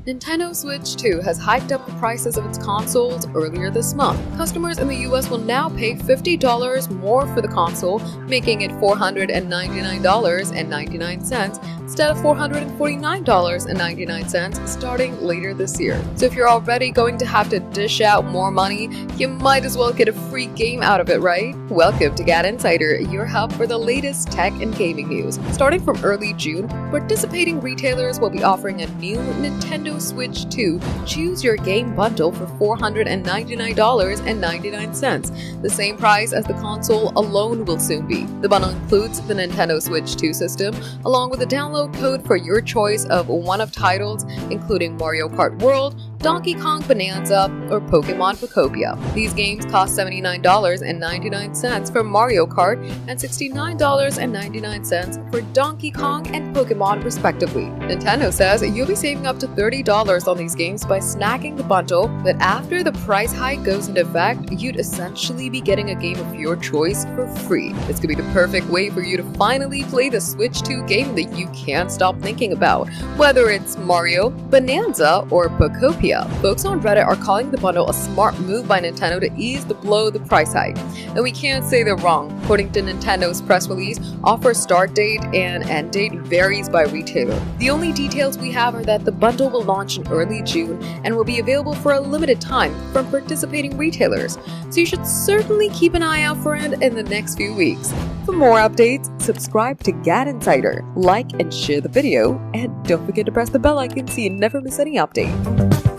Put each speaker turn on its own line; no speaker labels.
Nintendo Switch 2 has hiked up the prices of its consoles earlier this month. Customers in the US will now pay $50 more for the console, making it $499.99 instead of $449.99 starting later this year. So if you're already going to have to dish out more money, you might as well get a free game out of it, right? Welcome to GadInsider, your hub for the latest tech and gaming news. Starting from early June, participating retailers will be offering a new Nintendo Switch 2 Choose Your Game bundle for $499.99, the same price as the console alone will soon be. The bundle includes the Nintendo Switch 2 system, along with a download code for your choice of one of titles, including Mario Kart World, Donkey Kong Bananza, or Pokemon Pokopia. These games cost $79.99 for Mario Kart and $69.99 for Donkey Kong and Pokemon respectively. Nintendo says you'll be saving up to $30 on these games by snagging the bundle, but after the price hike goes into effect, you'd essentially be getting a game of your choice for free. This could be the perfect way for you to finally play the Switch 2 game that you can't stop thinking about, whether it's Mario, Bananza, or Pokopia. Folks on Reddit are calling the bundle a smart move by Nintendo to ease the blow of the price hike, and we can't say they're wrong. According to Nintendo's press release, offer start date and end date varies by retailer. The only details we have are that the bundle will launch in early June and will be available for a limited time from participating retailers, so you should certainly keep an eye out for it in the next few weeks. For more updates, subscribe to GadInsider, like and share the video, and don't forget to press the bell icon so you never miss any update.